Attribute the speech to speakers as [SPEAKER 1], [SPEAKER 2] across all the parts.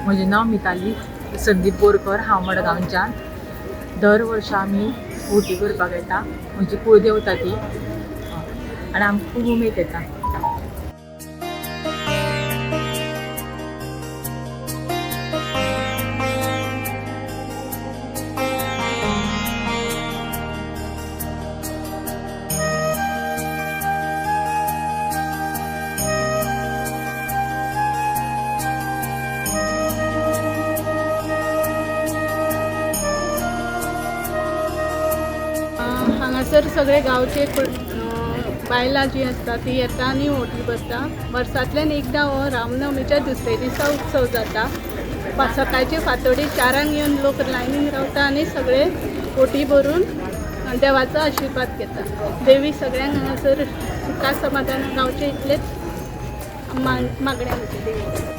[SPEAKER 1] म्हजें नांव मिताली संदीप बोरकर। हांव मडगांवच्यान। दर वर्सा आमी ओटी करपाक येता। म्हजी कुळदेवता ती आनी आमकां खूब उमेद येता।
[SPEAKER 2] हांगासर सगळे गांवचे बायलां जी आसता ती येता आनी ओटी भरता। वर्सांतल्यान एकदां हो रामनवमीच्या दुसरे दिसा उत्सव जाता। सकाळचे फांतोडेर 4 येवन लोक लायनीन रावता आनी सगळे ओटी भरून देवाचो आशिर्वाद घेता। देवी सगळ्यांक हांगासर सुखा समाधान गावचे इतलेच मागणें आमची देवी।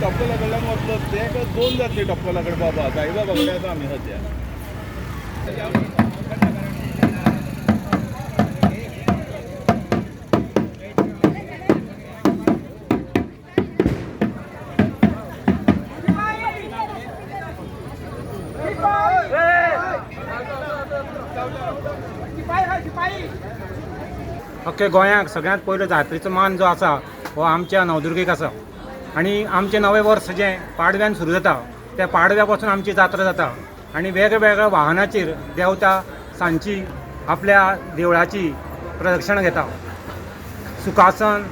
[SPEAKER 3] टप्पलाकडल्यान वतलो ते 2 जातली टप्पलाकडे बाबा साईबा बघण्याचा आम्ही सध्या
[SPEAKER 4] अख्ख्या गोंयांक सगळ्यांत पयलो जात्रेचो मान जो आसा हो आमच्या नवदुर्गेक आसा। आनी आमचें नवें वर्स जें पाडव्यान सुरू जाता त्या पाडव्या पासून आमची जात्रा जाता आनी वेगवेगळ्या वाहनाचेर देवता सांजची आपल्या देवळाची प्रदक्षिणां घेता। सुखासन,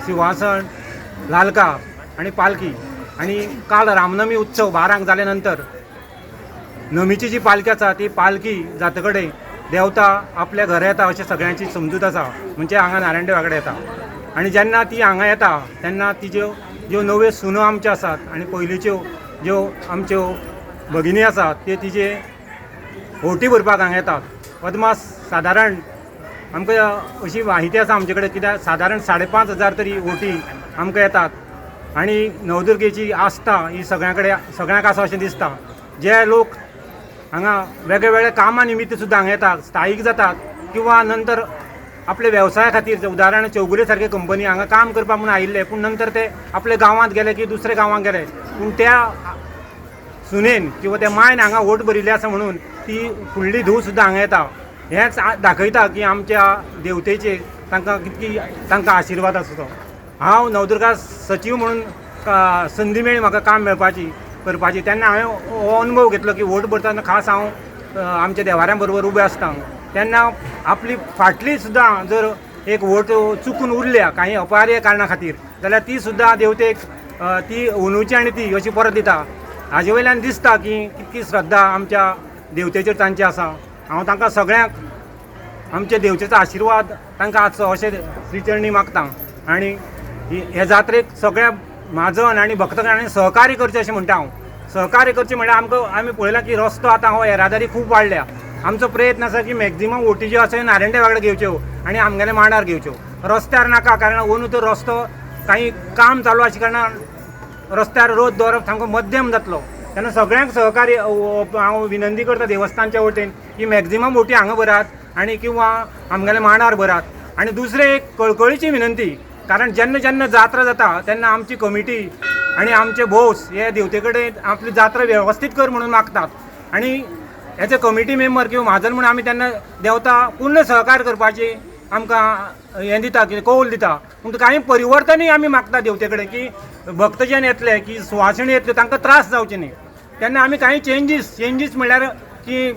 [SPEAKER 4] शिवासन, लालका आनी पालखी। आनी काल रामनवमी उत्सव 12 जाले नंतर नमीची जी पालखी आसा ती पालखी जातकडेन देवता आपल्या घरा येता अशें सगळ्यांची समजूत आसा। म्हणजे हांगा नारायण देवा कडेन येता आनी जेन्ना ती हांगा येता तेन्ना तिज्यो ज्यो नव्यो सुनो आमच्यो आसात आनी पयलींच्यो ज्यो आमच्यो भगिनी आसात ते तिजे ओटी भरपाक हांगा येतात। अदमास सादारण आमकां अशी माहिती आसा आमचे कडेन, कित्याक सादारण 5,500 तरी ओटी आमकां येतात। आनी नवदुर्गेची आस्था ही सगळ्यांक आसा अशें दिसता। जे लोक हांगा वेगवेगळ्या कामा निमित्त सुद्दां हांगा येतात, स्थायीक जातात किंवा नंतर आपल्या वेवसाया खातीर, उदाहरण चौगुले सारके कंपनी हांगा काम करपाक म्हणून आयिल्ले, पूण नंतर ते आपल्या गांवांत गेले की दुसऱ्या गांवांत गेले, पूण त्या सुनेन किंवा त्या मायन हांगा वोट भरिल्ली आसा म्हणून ती फुडली धूव सुद्दां हांगा येता। हेंच दाखयता की आमच्या देवतेचे तांकां आशिर्वाद आसा तो। हांव नवदुर्गा सचिव म्हणून संदी मेळ्ळी म्हाका काम करपाची तेन्ना हांवें हो अनुभव घेतलो की वोट भरतना खास हांव आमच्या देवाऱ्यां बरोबर उबे आसता तेन्ना आपली फाटली सुद्दां जर एक वोट चुकून उरल्या काही अपहार्य कारणां खातीर जाल्यार ती सुद्दां देवतेक ती अंदुची आनी ती अशी परत दिता. हाजे वयल्यान दिसता की कितकी श्रद्धा आमच्या देवतेचेर तांची आसा. हांव तांकां सगळ्यांक आमच्या देवतेचो आशिर्वाद तांकां आसचो अशें श्रीचरणी मागता. आनी हे जात्रेक सगळ्या म्हाजन आनी भक्तगणांनी सहकार्य करचें अशें म्हणटा हांव. सहकार्य करचें म्हळ्यार आमी पळयलां की रस्तो आतां हो येरादारी खूब वाडल्या. आमचो प्रयत्न आसा की मॅक्झिमम वोटी ज्यो आसा नारायणडे वांगडा घेवच्यो आनी आमगेल्या मांडार घेवच्यो. रस्त्यार नाका कारण अंदू तो रस्तो काही काम चालू आशिल्ल्या कारणान रस्त्यार रोज दवरप सामको मध्यम जातलो. तेन्ना सगळ्यांक सहकार्य हांव विनंती करता देवस्थानच्या वटेन की मॅक्झिमम वोटी हांगा भरात आनी किंवा आमगेल्या मांडार भरात. आनी दुसरें एक कळकळीची विनंती कारण जेन्ना जेन्ना जात्रा जाता तेन्ना आमची कमिटी आनी आमचे भोस हे देवते कडेन आपली जात्रा वेवस्थीत कर म्हणून मागतात. आनी हेचे कमिटी मेंबर किंवा म्हाजन म्हणून आमी तेन्ना देवता पूर्ण सहकार करपाची आमकां हें दिता की कौल दिता. पूण कांय परिवर्तनूय आमी मागता देवते कडेन की भक्तजन येतले की सुवासिणी येतले तांकां त्रास जावचे न्ही. तेन्ना आमी कांय चेंजीस म्हळ्यार की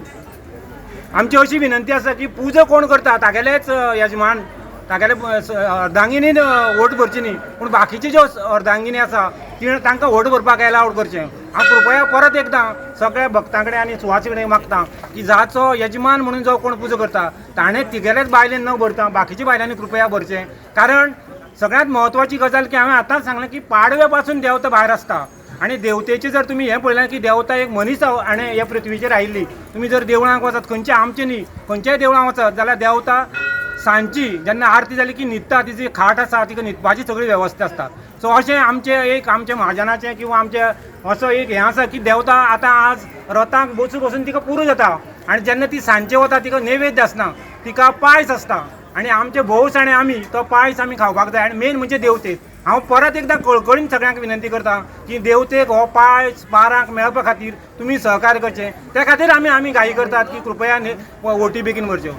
[SPEAKER 4] आमची अशी विनंती आसा की पुजा कोण करता तागेलेच यजमान तागेले अर्धांगिनीन वोट भरची न्ही पूण बाकीचे ज्यो अर्धांगिनी आसा ती तांकां वोट भरपाक एलावड करचें. हांव कृपया परत एकदां सगळ्या भक्तां कडेन आनी सुवासी कडेन मागता की जाचो यजमान म्हणून जो कोण पुजा करता ताणें तिगेलेच बायलेन न भरता बाकीच्या बायलांनी कृपया भरचें. कारण सगळ्यांत म्हत्वाची गजाल की हांवें आतांच सांगलें की पाडव्या पासून देवता भायर आसता. आनी देवतेचें जर तुमी हें पळयलें की देवता एक मनीस आनी ह्या पृथ्वीचेर आयिल्ली. तुमी जर देवळांक वचत खंयचे आमचे न्ही खंयच्याय देवळांक वचत जाल्यार देवता सांजची जेन्ना आरती जाली की न्हिदता तिची खाट आसा तिका न्हिदपाची सगळी वेवस्था आसता. सो अशें आमचे महाजनाचें किंवा आमचें असो एक हें आसा की देवता आतां आज रथांक बसून तिका पुरो जाता आनी जेन्ना ती सांजचे वता तिका नैवेद्य आसना तिका पायस आसता आनी आमचे भोवस आनी आमी तो पायस आमी खावपाक जाय. आनी मेन म्हणजे देवतेक हांव परत एकदां कळकळीन सगळ्यांक विनंती करता की देवतेक हो पायस बारांक मेळपा खातीर तुमी सहकार्य करचें. त्या खातीर आमी घाई करतात की कृपया वोटी बेगीन भरच्यो.